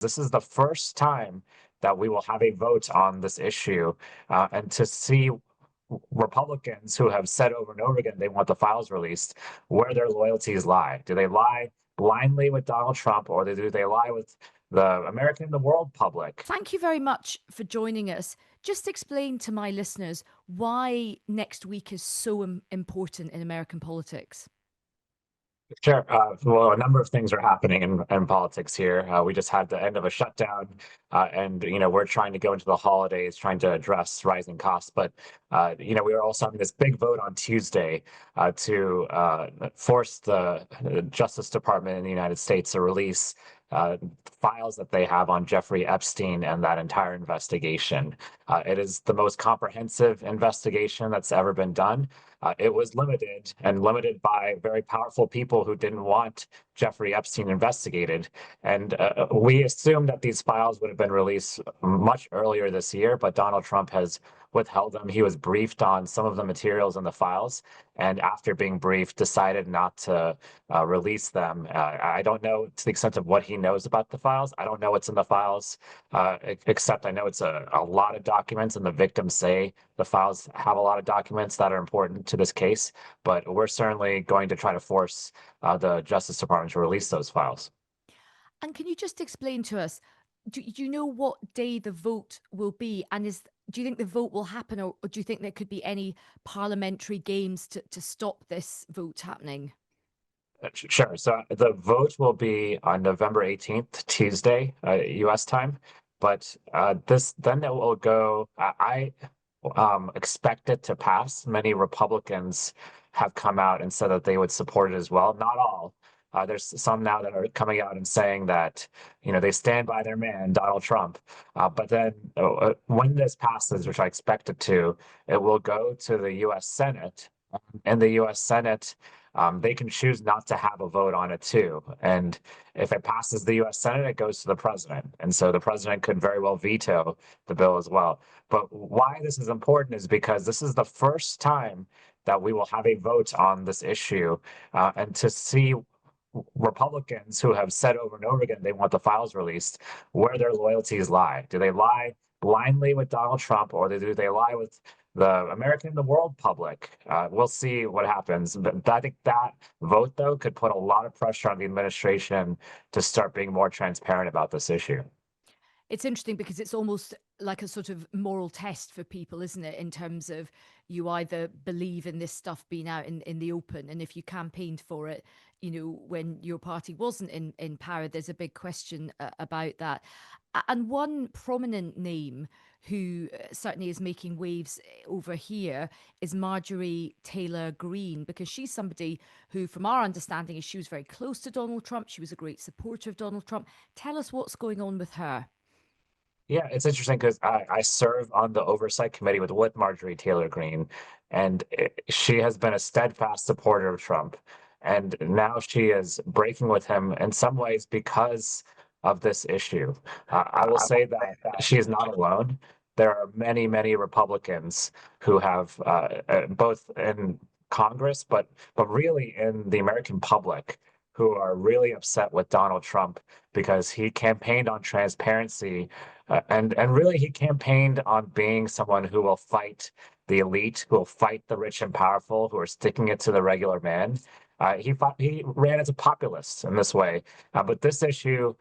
This is the first time that we will have a vote on this issue, and to see Republicans who have said over and over again they want the files released, where their loyalties lie. Do they lie blindly with Donald Trump, or do they lie with the American and the world public? Thank you very much for joining us. Just explain to my listeners why next week is so important in American politics. Sure. Well, a number of things are happening in politics here. We just had the end of a shutdown, and we're trying to go into the holidays, trying to address rising costs. But we are also having this big vote on Tuesday to force the Justice Department in the United States to release files that they have on Jeffrey Epstein and that entire investigation. It is the most comprehensive investigation that's ever been done. It was limited and limited by very powerful people who didn't want Jeffrey Epstein investigated. And we assumed that these files would have been released much earlier this year, but Donald Trump has withheld them. He was briefed on some of the materials in the files, and after being briefed, decided not to release them. I don't know to the extent of what he knows about the files. I don't know what's in the files, except I know it's a lot of documents, and the victims say the files have a lot of documents that are important to this case. But we're certainly going to try to force the Justice Department to release those files. And can you just explain to us, do you know what day the vote will be? And do you think the vote will happen, or do you think there could be any parliamentary games to stop this vote happening? Sure. So the vote will be on November 18th, Tuesday, U.S. time. But this then it will go. I expect it to pass. Many Republicans have come out and said that they would support it as well. Not all. There's some now that are coming out and saying that they stand by their man, Donald Trump. But then when this passes, which I expect it will go to the U.S. Senate. And the U.S. Senate, they can choose not to have a vote on it too. And if it passes the U.S. Senate, it goes to the president. And so the president could very well veto the bill as well. But why this is important is because this is the first time that we will have a vote on this issue, and to see Republicans who have said over and over again they want the files released, where their loyalties lie. Do they lie blindly with Donald Trump, or do they lie with the American and the world public? We'll see what happens. But I think that vote, though, could put a lot of pressure on the administration to start being more transparent about this issue. It's interesting because it's almost like a sort of moral test for people, isn't it? In terms of, you either believe in this stuff being out in the open, and if you campaigned for it, when your party wasn't in power, there's a big question about that. And one prominent name who certainly is making waves over here is Marjorie Taylor Greene, because she's somebody who, from our understanding, is she was very close to Donald Trump. She was a great supporter of Donald Trump. Tell us what's going on with her. Yeah, it's interesting because I serve on the oversight committee with Marjorie Taylor Greene, and she has been a steadfast supporter of Trump. And now she is breaking with him in some ways because of this issue. I will say that she is not alone. There are many, many Republicans who have, both in Congress, but really in the American public, who are really upset with Donald Trump because he campaigned on transparency, and really he campaigned on being someone who will fight the elite, who will fight the rich and powerful, who are sticking it to the regular man. He ran as a populist in this way, but this issue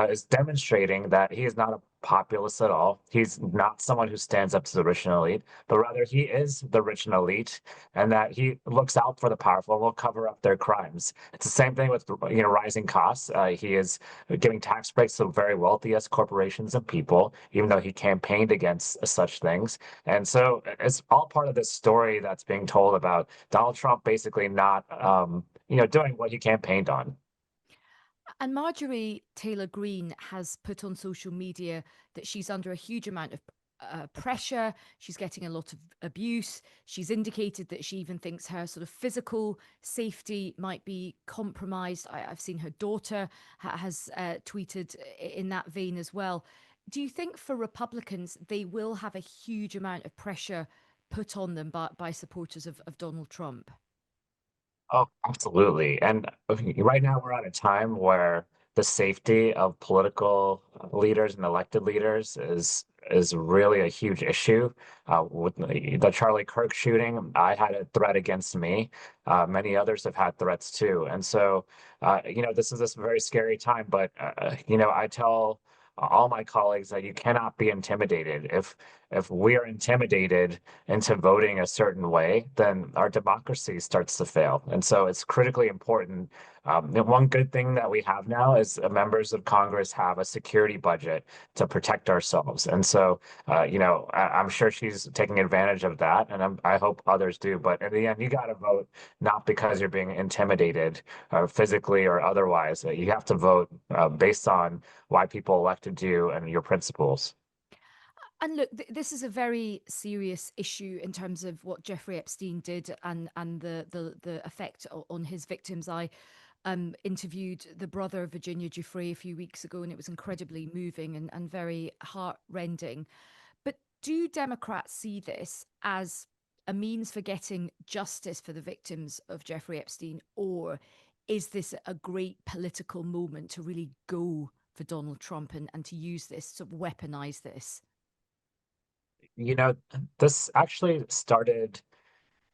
is demonstrating that he is not a populist at all. He's not someone who stands up to the rich and elite, but rather he is the rich and elite, and that he looks out for the powerful and will cover up their crimes. It's the same thing with rising costs. He is giving tax breaks to the very wealthiest corporations and people, even though he campaigned against such things. And so it's all part of this story that's being told about Donald Trump basically not, doing what he campaigned on. And Marjorie Taylor Greene has put on social media that she's under a huge amount of pressure. She's getting a lot of abuse. She's indicated that she even thinks her sort of physical safety might be compromised. I've seen her daughter has tweeted in that vein as well. Do you think for Republicans, they will have a huge amount of pressure put on them by supporters of Donald Trump? Oh, absolutely. And right now we're at a time where the safety of political leaders and elected leaders is really a huge issue. With the Charlie Kirk shooting, I had a threat against me. Many others have had threats too. And so, this is this very scary time, but, I tell all my colleagues that you cannot be intimidated. If we are intimidated into voting a certain way, then our democracy starts to fail. And so it's critically important. And one good thing that we have now is members of Congress have a security budget to protect ourselves. And so, I'm sure she's taking advantage of that, and I hope others do. But in the end, you got to vote not because you're being intimidated physically or otherwise. You have to vote based on why people elected you and your principles. And look, this is a very serious issue in terms of what Jeffrey Epstein did and the effect on his victims. I interviewed the brother of Virginia Giuffre a few weeks ago, and it was incredibly moving and very heart-rending. But do Democrats see this as a means for getting justice for the victims of Jeffrey Epstein, or is this a great political moment to really go for Donald Trump and to use this, sort of weaponize this? You know, this actually started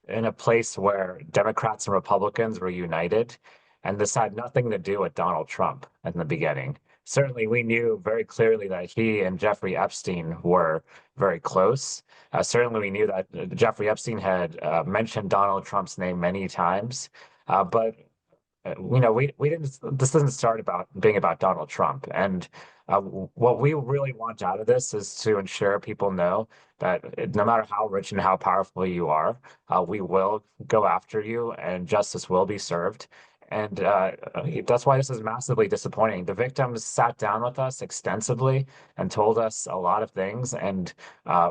in a place where Democrats and Republicans were united, and this had nothing to do with Donald Trump in the beginning. Certainly, we knew very clearly that he and Jeffrey Epstein were very close. Certainly, we knew that Jeffrey Epstein had mentioned Donald Trump's name many times. But we didn't. This doesn't start about being about Donald Trump. And what we really want out of this is to ensure people know that no matter how rich and how powerful you are, we will go after you, and justice will be served. And that's why this is massively disappointing. The victims sat down with us extensively and told us a lot of things. And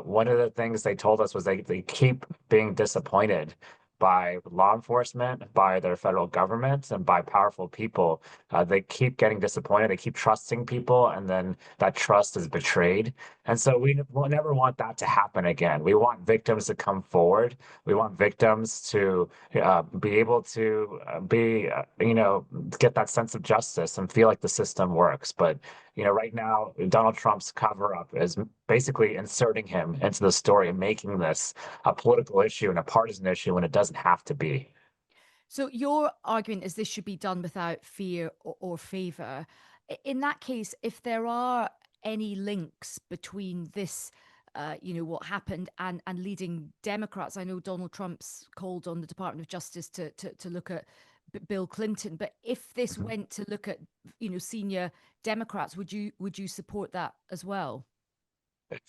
one of the things they told us was they keep being disappointed by law enforcement, by their federal government, and by powerful people. They keep getting disappointed. They keep trusting people, and then that trust is betrayed. And so we'll never want that to happen again. We want victims to come forward. We want victims to be able to get that sense of justice and feel like the system works. But right now, Donald Trump's cover up is basically inserting him into the story and making this a political issue and a partisan issue when it doesn't have to be. So your argument is this should be done without fear or favor. In that case, if there are any links between this, what happened and leading Democrats, I know Donald Trump's called on the Department of Justice to look at Bill Clinton, but if this Mhm. went to look at, senior Democrats, would you support that as well?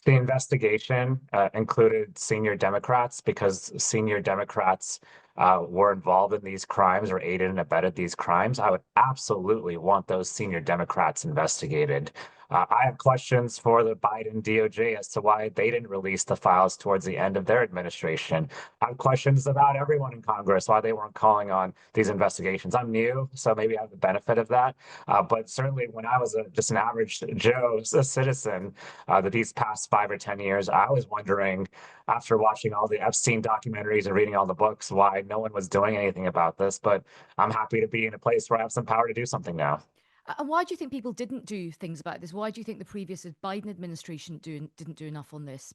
The investigation included senior Democrats because senior Democrats were involved in these crimes or aided and abetted these crimes. I would absolutely want those senior Democrats investigated. I have questions for the Biden DOJ as to why they didn't release the files towards the end of their administration. I have questions about everyone in Congress, why they weren't calling on these investigations. I'm new, so maybe I have the benefit of that. But certainly when I was just an average Joe, a citizen, these past 5 or 10 years, I was wondering, after watching all the Epstein documentaries and reading all the books, why no one was doing anything about this. But I'm happy to be in a place where I have some power to do something now. And why do you think people didn't do things about this? Why do you think the previous Biden administration didn't do enough on this?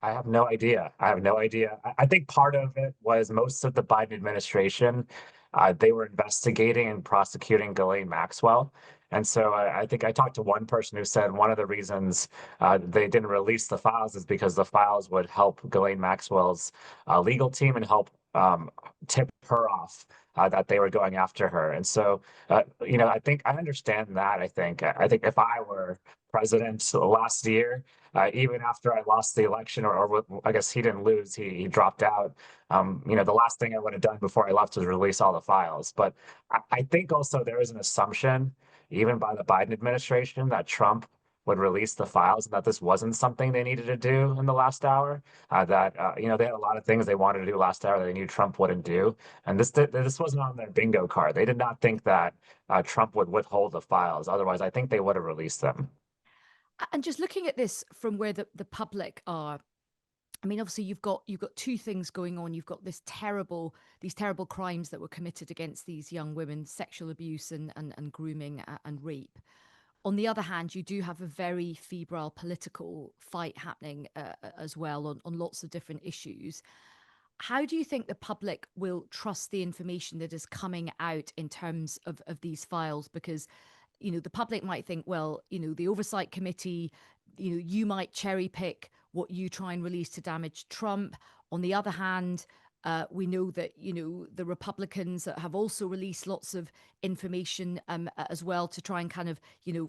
I have no idea. I have no idea. I think part of it was most of the Biden administration, they were investigating and prosecuting Ghislaine Maxwell. And so I think I talked to one person who said one of the reasons they didn't release the files is because the files would help Ghislaine Maxwell's legal team and help tip her off that they were going after her. And so, I think I understand that. I think if I were president last year, even after I lost the election, or I guess he didn't lose, he dropped out. The last thing I would have done before I left was release all the files. But I think also there is an assumption, even by the Biden administration, that Trump would release the files and that this wasn't something they needed to do in the last hour. That they had a lot of things they wanted to do last hour that they knew Trump wouldn't do, and this wasn't on their bingo card. They did not think that Trump would withhold the files. Otherwise, I think they would have released them. And just looking at this from where the public are, I mean, obviously you've got two things going on. You've got these terrible crimes that were committed against these young women, sexual abuse and grooming and rape. On the other hand, you do have a very febrile political fight happening as well on lots of different issues. How do you think the public will trust the information that is coming out in terms of these files? Because, the public might think, well, the oversight committee, you might cherry pick what you try and release to damage Trump. On the other hand, we know that the Republicans have also released lots of information as well to try and kind of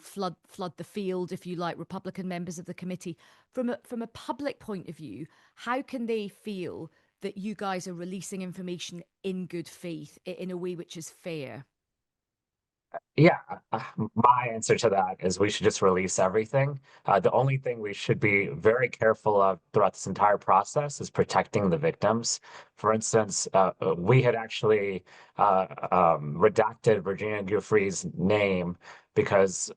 flood the field, if you like, Republican members of the committee. From a public point of view, how can they feel that you guys are releasing information in good faith in a way which is fair? Yeah, my answer to that is we should just release everything. The only thing we should be very careful of throughout this entire process is protecting the victims. For instance, we had actually redacted Virginia Giuffre's name because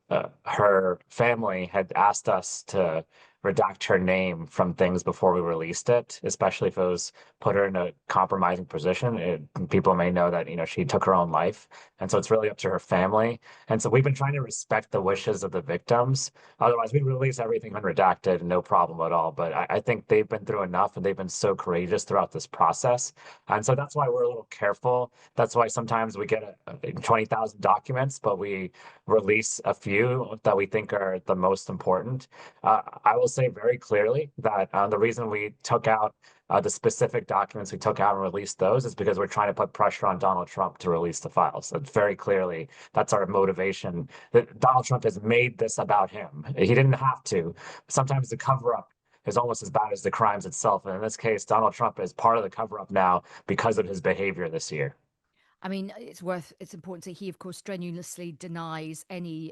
her family had asked us to redact her name from things before we released it, especially if it was put her in a compromising position. People may know that, she took her own life. And so it's really up to her family. And so we've been trying to respect the wishes of the victims. Otherwise, we release everything unredacted, no problem at all. But I think they've been through enough and they've been so courageous throughout this process. And so that's why we're a little careful. That's why sometimes we get 20,000 documents, but we release a few that we think are the most important. I will say very clearly that the reason we took out the specific documents we took out and released those is because we're trying to put pressure on Donald Trump to release the files. That's very clearly, that's our motivation. That Donald Trump has made this about him. He didn't have to. Sometimes the cover up is almost as bad as the crimes itself. And in this case, Donald Trump is part of the cover up now because of his behavior this year. I mean, it's important to he, of course, strenuously denies any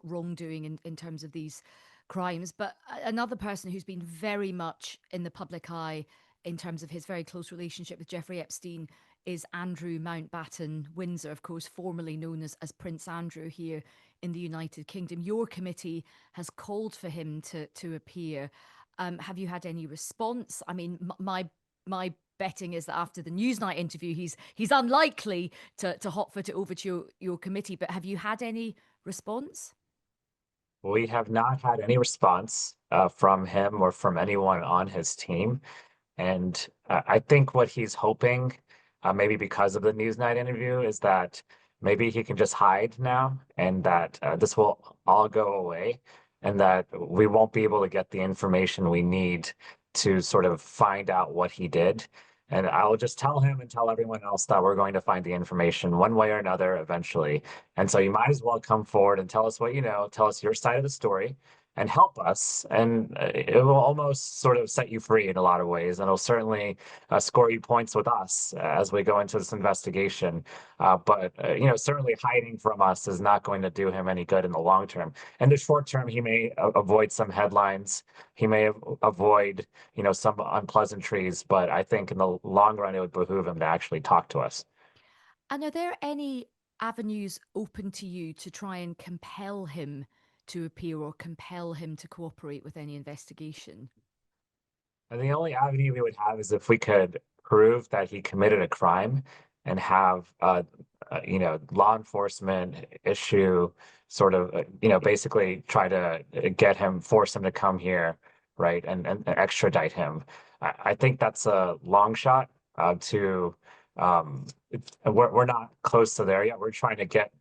wrongdoing in terms of these crimes. But another person who's been very much in the public eye in terms of his very close relationship with Jeffrey Epstein is Andrew Mountbatten Windsor, of course, formerly known as Prince Andrew here in the United Kingdom. Your committee has called for him to appear. Have you had any response? I mean, my betting is that after the Newsnight interview, he's unlikely to hotfoot it over to your committee. But have you had any response? We have not had any response from him or from anyone on his team. And I think what he's hoping, maybe because of the Newsnight interview, is that maybe he can just hide now and that this will all go away and that we won't be able to get the information we need to sort of find out what he did. And I'll just tell him and tell everyone else that we're going to find the information one way or another eventually. And so you might as well come forward and tell us what you know, tell us your side of the story and help us. And it will almost sort of set you free in a lot of ways. And it'll certainly score you points with us as we go into this investigation. But certainly hiding from us is not going to do him any good in the long term. In the short term, he may avoid some headlines. He may avoid, some unpleasantries. But I think in the long run, it would behoove him to actually talk to us. And are there any avenues open to you to try and compel him to appear or compel him to cooperate with any investigation? And the only avenue we would have is if we could prove that he committed a crime and have, law enforcement issue sort of, basically try to get him, force him to come here, right, and extradite him. I think that's a long shot to we're not close to there yet. We're trying to get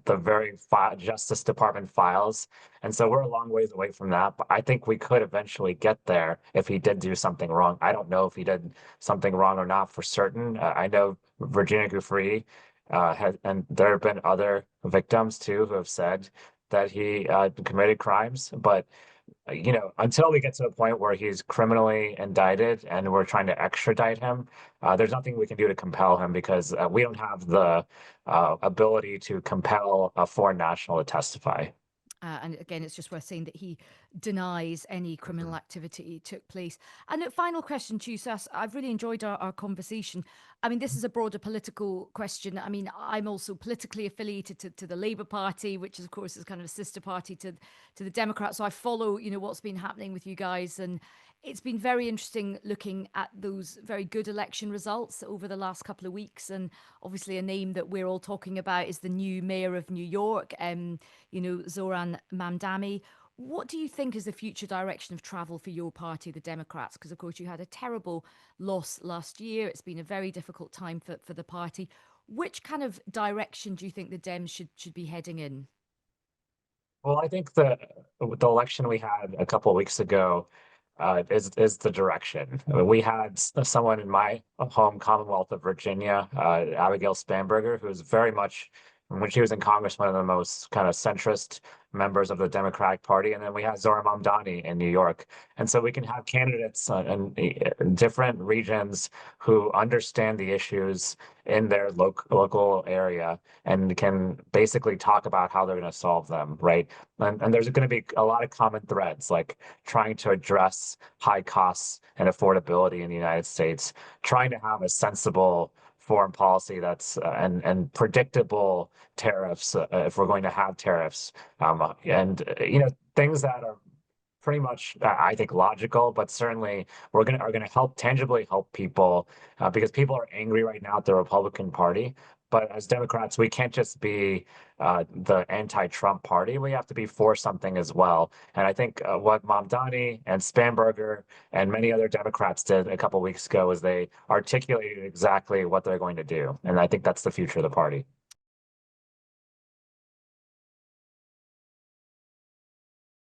the very Justice Department files. And so we're a long ways away from that. But I think we could eventually get there if he did do something wrong. I don't know if he did something wrong or not for certain. I know Virginia Giuffre and there have been other victims too who have said that he committed crimes. But until we get to a point where he's criminally indicted and we're trying to extradite him, there's nothing we can do to compel him because we don't have the ability to compel a foreign national to testify. And again, it's just worth saying that he denies any criminal activity took place. And a final question to you, Sas. I've really enjoyed our conversation. I mean, this is a broader political question. I mean, I'm also politically affiliated to the Labour Party, which is, of course, is kind of a sister party to the Democrats. So I follow, what's been happening with you guys, and it's been very interesting looking at those very good election results over the last couple of weeks. And obviously, a name that we're all talking about is the new mayor of New York, Zoran Mamdani. What do you think is the future direction of travel for your party, the Democrats? Because, of course, you had a terrible loss last year. It's been a very difficult time for the party. Which kind of direction do you think the Dems should be heading in? Well, I think the election we had a couple of weeks ago is the direction. We had someone in my home Commonwealth of Virginia, Abigail Spanberger, who's very much, when she was in Congress, one of the most kind of centrist members of the Democratic Party. And then we had Zohran Mamdani in New York. And so we can have candidates in different regions who understand the issues in their local area and can basically talk about how they're going to solve them, right? And there's going to be a lot of common threads, like trying to address high costs and affordability in the United States, trying to have a sensible foreign policy that's and predictable tariffs if we're going to have tariffs, and things that are pretty much, I think, logical, but certainly are gonna help tangibly help people because people are angry right now at the Republican Party. But as Democrats, we can't just be the anti-Trump party. We have to be for something as well. And I think what Mamdani and Spanberger and many other Democrats did a couple weeks ago is they articulated exactly what they're going to do. And I think that's the future of the party.